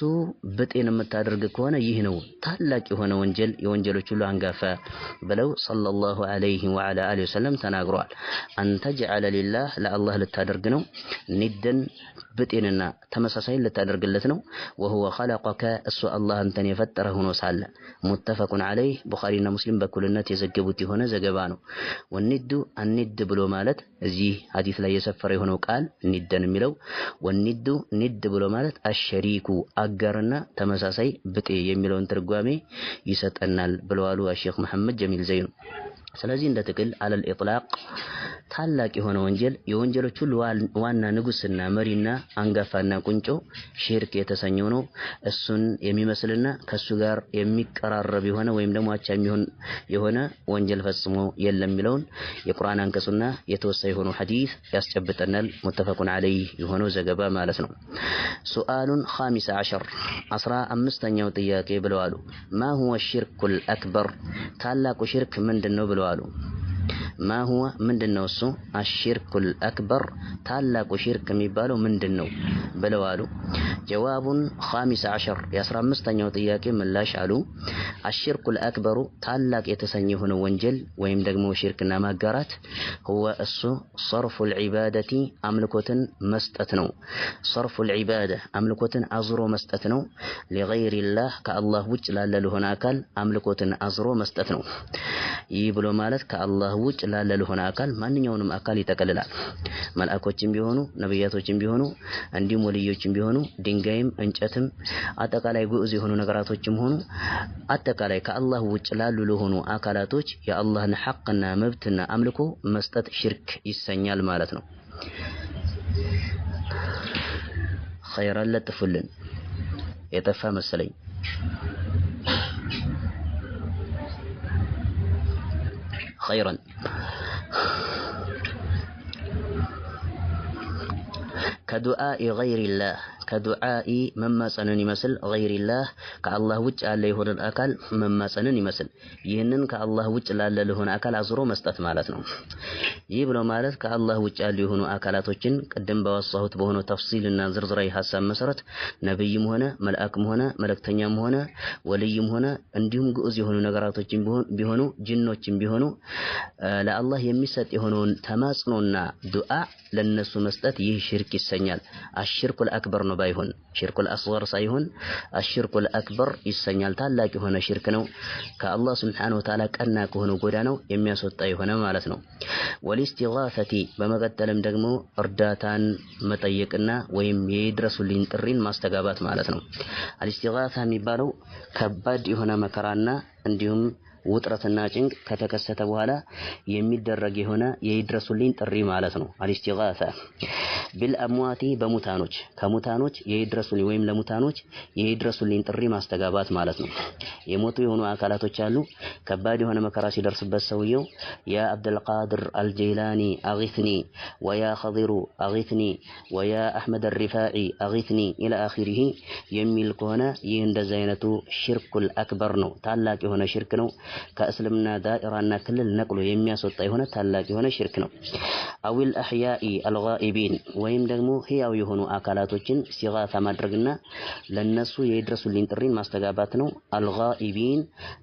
[SPEAKER 1] ብጤን የምታደርግ ከሆነ ይህ ነው ታላቅ የሆነ ወንጀል የወንጀሎች ሁሉ አንጋፋ ብለው ሰለላሁ ዐለይሂ ወዐላ ወሰለም ተናግረዋል። አንተ ጀዐለ ሊላህ ለአላህ ልታደርግ ነው ኒደን ብጤንና ተመሳሳይ ልታደርግለት ነው። ወሁወ ኸለቀከ እሱ አላህ አንተን የፈጠረ ሆኖ ሳለ ሙተፈቁን ዐለይህ ቡኻሪና ሙስሊም በኩልነት የዘገቡት የሆነ ዘገባ ነው። ወኒዱ አንድ ብሎ ማለት እዚህ ሐዲስ ላይ የሰፈረ የሆነው ቃል ኒደን የሚለው ወኒዱ ኒድ ብሎ ማለት አሸሪኩ አጋርና ተመሳሳይ ብጤ የሚለውን ትርጓሜ ይሰጠናል ብለዋል ሼክ መሐመድ ጀሚል ዘይኑ። ስለዚህ እንደ ጥቅል አለል ኢጥላቅ ታላቅ የሆነ ወንጀል የወንጀሎች ሁሉ ዋና ንጉስና መሪና አንጋፋና ቁንጮ ሽርክ የተሰኘው ነው። እሱን የሚመስልና ከሱ ጋር የሚቀራረብ የሆነ ወይም ደግሞ አቻ የሚሆን የሆነ ወንጀል ፈጽሞ የለም የሚለውን የቁርአን አንቀጽና የተወሳ የሆነው ሐዲስ ያስጨብጠናል። ሙተፈቁን ዐለይህ የሆነው ዘገባ ማለት ነው። ሱአሉን ኻሚስ ዐሸር 15ኛው ጥያቄ ብለዋሉ ማ ሁወ ሽርኩል አክበር ታላቁ ሽርክ ምንድነው ብለዋሉ። ما هو ምንድነው እሱ አሽርኩል አክበር ታላቁ ሽርክ የሚባለው ምንድነው ብለዋሉ። ጀዋቡን ኻሚስ ዐሸር የ15ኛው ጥያቄ ምላሽ አሉ አሽርኩል አክበሩ ታላቅ የተሰኘ የሆነ ወንጀል ወይም ደግሞ ሽርክና ማጋራት هو እሱ ሰርፉል ዒባደቲ አምልኮትን መስጠት ነው። ሰርፉል ዒባዳ አምልኮትን አዝሮ መስጠት ነው። ለገይሪላህ ከአላህ ውጭ ላለ ለሆነ አካል አምልኮትን አዝሮ መስጠት ነው። ይህ ብሎ ማለት ከአላህ ውጭ ላለ ለሆነ አካል ማንኛውንም አካል ይጠቀልላል። መልአኮችም ቢሆኑ ነብያቶችም ቢሆኑ እንዲሁም ወልዮችም ቢሆኑ ድንጋይም እንጨትም አጠቃላይ ግዑዝ የሆኑ ነገራቶችም ሆኑ አጠቃላይ ከአላህ ውጭ ላሉ ለሆኑ አካላቶች የአላህን ሐቅና መብትና አምልኮ መስጠት ሽርክ ይሰኛል ማለት ነው። ኸይራን ለጥፉልን የጠፋ መሰለኝ። خيرا كدعاء غير الله كدعاء መማጸንን ይመስል غيرላህ ከአላህ ውጭ ያለ የሆነ አካል መማጸንን ይመስል ይህንን ከአላህ ውጭ ላለ ለሆነ አካል አዝሮ መስጠት ማለት ነው። ይህ ብሎ ማለት ከአላህ ውጭ ያሉ የሆኑ አካላቶችን ቅድም ባወሳሁት በሆነው ተፍሲልና ዝርዝራዊ ሐሳብ መሰረት ነብይም ሆነ መልአክም ሆነ መልእክተኛም ሆነ ወልይም ሆነ እንዲሁም ግዑዝ የሆኑ ነገራቶችም ቢሆኑ ጅኖችም ቢሆኑ ለአላህ የሚሰጥ የሆነውን ተማጽኖና ዱዓ ለነሱ መስጠት ይህ ሽርክ ይሰኛል። አሽርኩል አክበር ነው ባይሆን ሽርኩል አስገር ሳይሆን አሽርኩል አክበር ይሰኛል። ታላቅ የሆነ ሽርክ ነው። ከአላህ ሱብሓነሁ ወተዓላ ቀና ከሆነው ጎዳናው የሚያስወጣ የሆነ ማለት ነው። ወልኢስቲጋሰቲ በመቀጠልም ደግሞ እርዳታን መጠየቅና ወይም የድረሱልኝ ጥሪን ማስተጋባት ማለት ነው። አልኢስቲጋሳ የሚባለው ከባድ የሆነ መከራና እንዲሁም ውጥረትና ጭንቅ ከተከሰተ በኋላ የሚደረግ የሆነ የይድረሱልኝ ጥሪ ማለት ነው። አልኢስቲጋሳ ቢልአምዋቲ በሙታኖች ከሙታኖች የይድረሱልኝ ወይም ለሙታኖች የይድረሱልኝ ጥሪ ማስተጋባት ማለት ነው። የሞቱ የሆኑ አካላቶች አሉ። ከባድ የሆነ መከራ ሲደርስበት ሰውየው ያ አብዱልቃድር አልጀይላኒ አጊትኒ ወያ ኸዲሩ አጊትኒ ወያ አሕመድ አልሪፋዒ አጊትኒ ኢላ አኺሪሂ የሚል ከሆነ ይህ እንደዚህ አይነቱ ሽርኩል አክበር ነው። ታላቅ የሆነ ሽርክ ነው። ከእስልምና ዳኢራና ክልል ነቅሎ የሚያስወጣ የሆነ ታላቅ የሆነ ሽርክ ነው። አዊል አህያኢ አልጋኢቢን ወይም ደግሞ ህያው የሆኑ አካላቶችን ኢስቲጋሳ ማድረግና ለነሱ የድረሱልኝ ጥሪን ማስተጋባት ነው። አልጋኢቢን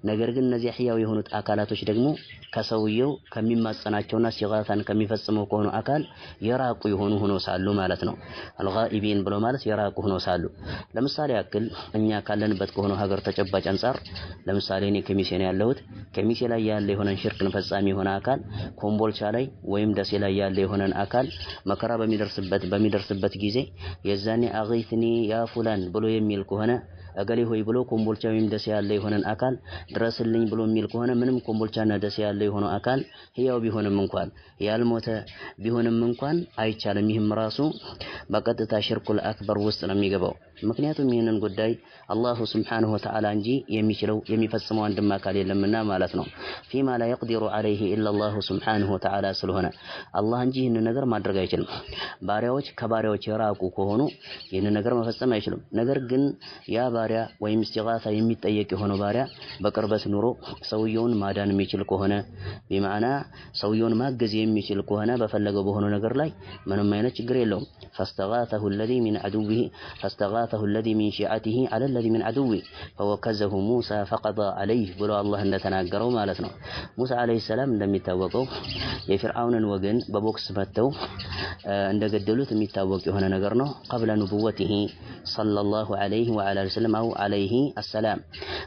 [SPEAKER 1] ነገር ግን እነዚህ ህያው የሆኑት አካላቶች ደግሞ ከሰውየው ከሚማጸናቸውና ኢስቲጋሳን ከሚፈጽመው ከሆኑ አካል የራቁ የሆኑ ሆኖ ሳሉ ማለት ነው። አልጋኢቢን ብሎ ማለት የራቁ ሆኖ ሳሉ ለምሳሌ ያክል እኛ ካለንበት ከሆነው ሀገር ተጨባጭ አንፃር ለምሳሌ እኔ ከሚሴ ነው ያለሁት። ከሚሴ ላይ ያለ የሆነን ሽርክን ፈጻሚ የሆነ አካል ኮምቦልቻ ላይ ወይም ደሴ ላይ ያለ የሆነን አካል መከራ በሚደርስበት ጊዜ የዛኔ አጊትኒ ያ ፉላን ብሎ የሚል ከሆነ እገሌ ሆይ ብሎ ኮምቦልቻ ወይም ደሴ ያለ የሆነን አካል ድረስልኝ ብሎ የሚል ከሆነ ምንም ኮምቦልቻና ደሴ ያለ የሆነው አካል ህያው ቢሆንም እንኳን ያልሞተ ቢሆንም እንኳን አይቻልም። ይህም ራሱ በቀጥታ ሽርኩል አክበር ውስጥ ነው የሚገባው። ምክንያቱም ይህንን ጉዳይ አላሁ ስብሓነሁ ወተዓላ እንጂ የሚችለው የሚፈጽመው አንድም አካል የለምና ማለት ነው። ፊማ ላ የቅዲሩ ዐለይሂ ኢለላሁ ስብሓነሁ ወተዓላ ስለሆነ አላህ እንጂ ይህንን ነገር ማድረግ አይችልም። ባሪያዎች ከባሪያዎች የራቁ ከሆኑ ይህንን ነገር መፈጸም አይችሉም። ነገር ግን ያ ባሪያ ወይም እስቲጋሳ የሚጠየቅ የሆነው ባሪያ በቅርበት ኑሮ ሰውየውን ማዳን የሚችል ከሆነ ቢማዕና ሰውየውን ማገዝ የሚችል ከሆነ በፈለገው በሆነ ነገር ላይ ምንም አይነት ችግር የለውም። ፈስተጋተሁ አለዚ ሚን ሺዓቲሂ ዐለ አለዚ ሚን ዐዱዊሂ ፈወከዘሁ ሙሳ ፈቀዳ ዐለይህ ብሎ አላህ እንደተናገረው ማለት ነው። ሙሳ ዐለይሂ ሰላም እንደሚታወቀው የፊርዓውንን ወገን በቦክስ መተው እንደገደሉት የሚታወቅ የሆነ ነገር ነው። ቀብለ ኑቡወቲሂ ሰለላሁ ዐለይሂ ወዐላ አሊሂ ወሰለም አው ዐለይሂ አሰላም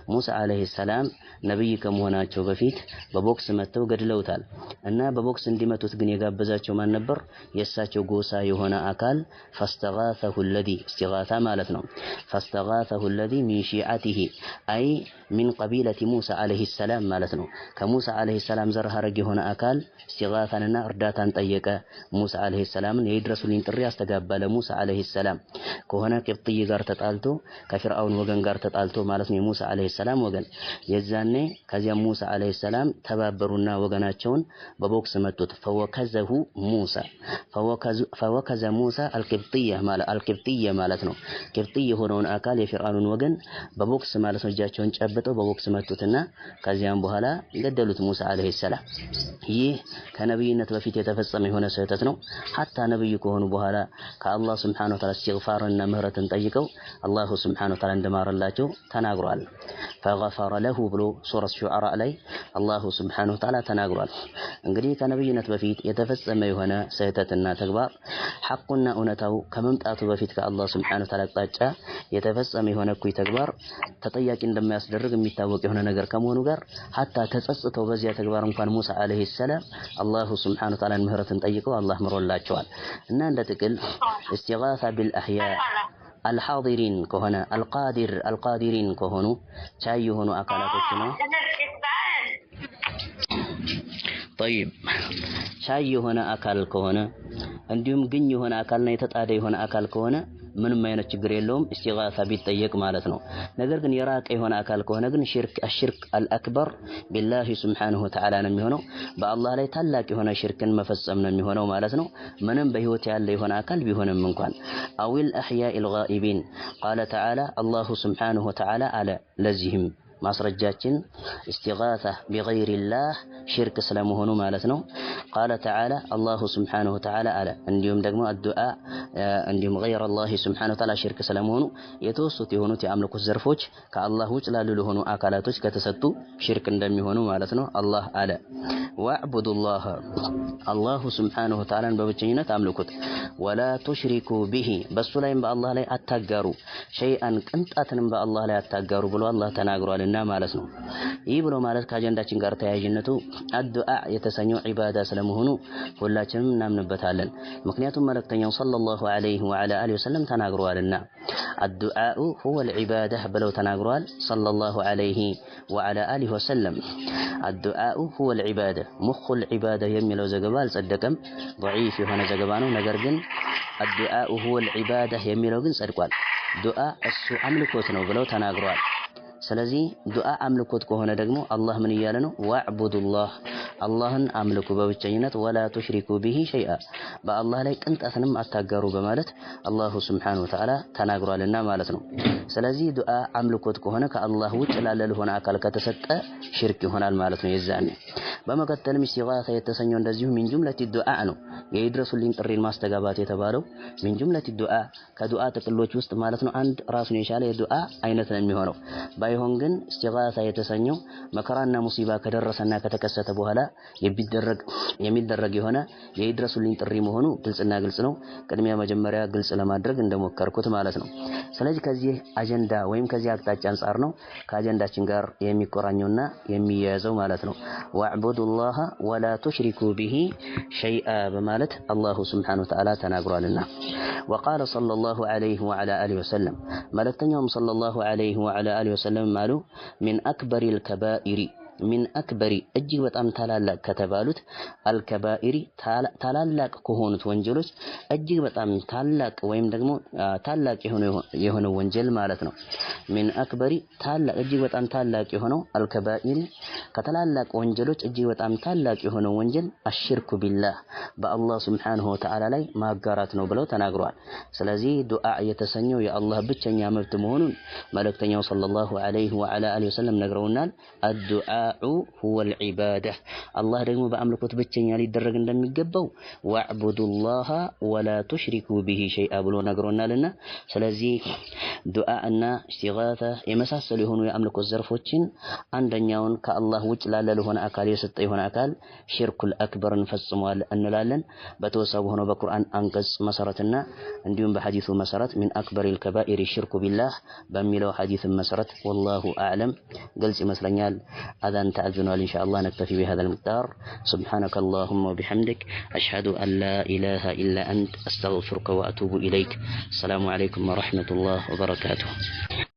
[SPEAKER 1] ሙሳ ዐለይሂ ሰላም ነብይ ከመሆናቸው በፊት በቦክስ መተው ገድለውታል። እና በቦክስ እንዲመቱት ግን የጋበዛቸው ማን ነበር? የእሳቸው ጎሳ የሆነ አካል ፈስተጋተሁ አለዚ እስቲጋታ ማለት ነው። ፈስተጋተሁ አለዚ ሚን ሺዓቲሂ አይ ሚን ቀቢለቲ ሙሳ ዐለይሂ ሰላም ማለት ነው። ከሙሳ ዐለይሂ ሰላም ዘር ሐረግ የሆነ አካል እስቲጋታንና እርዳታን ጠየቀ። ሙሳ ዐለይሂ ሰላምን የድረሱልኝ ጥሪ አስተጋባ ለሙሳ ዐለይሂ ሰላም ከሆነ ቅብጥይ ጋር ተጣልቶ ከፊርዓውን ወገን ጋር ተጣልቶ ማለት ነው የሙሳ ዐለይሂ ሰላም ወገን የዛኔ ከዚያ ሙሳ ዐለይሂ ሰላም ተባበሩና ወገናቸውን በቦክስ መቱት። ፈወከዘሁ ሙሳ ፈወከዘ ሙሳ አልቅብጥየ ማለት ነው። ቅብጥይ የሆነውን አካል የፊርዓኑን ወገን በቦክስ ማለት ነው እጃቸውን ጨብጠው በቦክስ መቱትና ከዚያም በኋላ ገደሉት ሙሳ ዐለይሂ ሰላም። ይህ ከነብይነት በፊት የተፈጸመ የሆነ ስህተት ነው። ሐታ ነብይ ከሆኑ በኋላ ከአላህ ሱብሓነሁ ወተዓላ ኢስቲግፋርና ምህረትን ጠይቀው አላሁ ሱብሓነሁ ወተዓላ እንደማረላቸው ተናግሯል። ፈገፈረ ለሁ ብሎ ሱረቱ ሹዓራ ላይ አላሁ ሱብሓነሁ ወተዓላ ተናግሯል። እንግዲህ ከነብይነት በፊት የተፈጸመ የሆነ ስህተትና ተግባር ሐቁና እውነታው ከመምጣቱ በፊት ከአላህ ሱብሓነሁ ወተዓላ አቅጣጫ የተፈጸመ የሆነ እኩይ ተግባር ተጠያቂ እንደማያስደርግ የሚታወቅ የሆነ ነገር ከመሆኑ ጋር ሐታ ተጸጽተው በዚያ ተግባር እንኳን ሙሳ ዐለይሂ ሰላም አላሁ ሱብሓነሁ ወተዓላ ምህረትን ጠይቀው አላህ ምሮላቸዋል። እና እንደ ጥቅል እስቲጋሳ ቢልአህያ አልሐዲሪን ከሆነ አልቃዲሪን ከሆኑ ቻይ የሆኑ አካላቶች ነው። طيب ቻይ የሆነ አካል ከሆነ እንዲሁም ግን የሆነ አካልና የተጣደ የሆነ አካል ከሆነ ምንም አይነት ችግር የለውም እስቲጋሳ ቢጠየቅ ማለት ነው። ነገር ግን የራቀ የሆነ አካል ከሆነ ግን ሽርክ አልአክበር ቢላሂ ሱብሓነሁ ወተዓላ ነው የሚሆነው። በአላህ ላይ ታላቅ የሆነ ሽርክን መፈጸም ነው የሚሆነው ማለት ነው። ምንም በህይወት ያለ የሆነ አካል ቢሆንም እንኳን አዊል አህያኢል ጋኢቢን ቃለ ተዓላ አላሁ ሱብሓነሁ ወተዓላ አለ። ለዚህም ማስረጃችን እስቲጋሳ ቢገይሪላህ ሽርክ ስለመሆኑ ማለት ነው። ቃለ ተዓላ አላሁ ሱብሓነሁ ወተዓላ አለ። እንዲሁም ደግሞ አዱዓ እንዲሁም ገይረላህ ሱብሓነሁ ወተዓላ ሽርክ ስለመሆኑ የተወሱት የሆኑት የአምልኮት ዘርፎች ከአላህ ውጭ ላሉ ለሆኑ አካላቶች ከተሰጡ ሽርክ እንደሚሆኑ ማለት ነው። አላህ አለ ወዕቡዱላህ አላሁ ሱብሓነሁ ወተዓላን በብቸኝነት አምልኩት። ወላ ቱሽሪኩ ቢሂ በሱ ላይም በአላህ ላይ አታጋሩ ሸይአን ቅንጣትንም በአላህ ላይ አታጋሩ ብሎ አላህ ተናግሯልና ማለት ነው። ይህ ብሎ ማለት ከአጀንዳችን ጋር ተያያዥነቱ አዱዓ የተሰኘው ዒባዳ ስለመሆኑ ሁላችንም እናምንበታለን። ምክንያቱም መልእክተኛው ሰለላሁ ዐለይሂ ወዐላ አሊሂ ወሰለም ተናግረዋልና አዱዓኡ ሁወል ዒባዳ ብለው ተናግረዋል ሰለላሁ ዐለይሂ ወዐላ አሊሂ ወሰለም። አዱዓኡ ሁወል ዒባዳ ሙኹል ዒባዳ የሚለው ዘገባ አልጸደቀም፣ ضعيف የሆነ ዘገባ ነው። ነገር ግን አዱዓኡ ሁወል ዒባዳ የሚለው ግን ጸድቋል። ዱዓ እሱ አምልኮት ነው ብለው ተናግረዋል። ስለዚህ ዱዓ አምልኮት ከሆነ ደግሞ አላህ ምን እያለ ነው? ወዕቡዱላህ አላህን አምልኩ በብቸኝነት ወላ ቱሽሪኩ ቢሂ ሸይአ በአላህ ላይ ቅንጣትንም አታጋሩ በማለት አላሁ ሱብሓነሁ ወተዓላ ተናግሯልና ማለት ነው። ስለዚህ ዱዓ አምልኮት ከሆነ ከአላህ ውጭ ላለ ለሆነ አካል ከተሰጠ ሽርክ ይሆናል ማለት ነው የዛኔ። በመቀጠልም እስቲጋሳ የተሰኘው እንደዚሁ ሚን ጁምለቲ ዱዓ ነው። የይድረሱልኝ ጥሪን ማስተጋባት የተባለው ሚን ጁምለቲ ዱዓ ከዱዓ ጥቅሎች ውስጥ ማለት ነው። አንድ ራሱን የቻለ የዱዓ አይነት ነው የሚሆነው። ባይሆን ግን እስቲጋሳ የተሰኘው መከራና ሙሲባ ከደረሰና ከተከሰተ በኋላ የሚደረግ የሆነ የይድረሱልኝ ጥሪ መሆኑ ግልጽና ግልጽ ነው። ቅድሚያ መጀመሪያ ግልጽ ለማድረግ እንደሞከርኩት ማለት ነው። ስለዚህ ከዚህ አጀንዳ ወይም ከዚህ አቅጣጫ አንፃር ነው ከአጀንዳችን ጋር የሚቆራኘውና የሚያያዘው ማለት ነው። ወዕቡዱላህ ወላ ቱሽሪኩ ቢሂ ሸይአ በማለት አላሁ ሱብሓነሁ ወተዓላ ተናግሯልና። ወቃለ ሰለላሁ ዐለይሂ ወዐላ አሊሂ ወሰለም መልእክተኛውም ሰለላሁ ዐለይሂ ወዐላ አሊሂ ወሰለም አሉ ሚን አክበሪል ከባኢሪ ሚን አክበሪ እጅግ በጣም ታላላቅ ከተባሉት አልከባኢሪ ታላላቅ ከሆኑት ወንጀሎች እጅግ በጣም ታላቅ ወይም ደግሞ ታላቅ የሆነ ወንጀል ማለት ነው። ሚን አክበሪ ታላቅ እጅግ በጣም ታላቅ የሆነው አልከባኢሪ ከታላላቅ ወንጀሎች እጅግ በጣም ታላቅ የሆነው ወንጀል አሽርኩ ቢላህ በአላህ ሱብሓነሁ ወተዓላ ላይ ማጋራት ነው ብለው ተናግረዋል። ስለዚህ ዱዓ የተሰኘው የአላህ ብቸኛ መብት መሆኑን መልእክተኛው ሰለላሁ ዐለይሂ ወዐላ አሊሂ ወሰለም ነግረውናል። አዱዓኡ ሁወል ዒባዳ አላህ ደግሞ በአምልኮት ብቸኛ ሊደረግ እንደሚገባው ወዕቡዱላህ ወላ ቱሽሪኩ ቢሂ ሸይአ ብሎ ነግሮናልና ስለዚህ ዱዓ እና ኢስቲጋሳ የመሳሰሉ የሆኑ የአምልኮት ዘርፎችን አንደኛውን ከአላህ ውጭ ላለ ለሆነ አካል የሰጠ የሆነ አካል ሽርኩል አክበርን ፈጽሟል እንላለን። በተወሰቡ ሆኖ በቁርአን አንቀጽ መሰረትና እንዲሁም በሐዲሱ መሰረት ሚን አክበሪል ከባኢሪ ሽርኩ ቢላህ በሚለው ሐዲስ መሰረት ወላሁ አዕለም ግልጽ ይመስለኛል። አዛን ተአዝኗል። ኢንሻአላህ ነክተፊ بهذا المقدار سبحانك اللهم وبحمدك أشهد أن لا إله إلا أنت أستغفرك وأتوب إليك. السلام عليكم ورحمة الله وبركاته.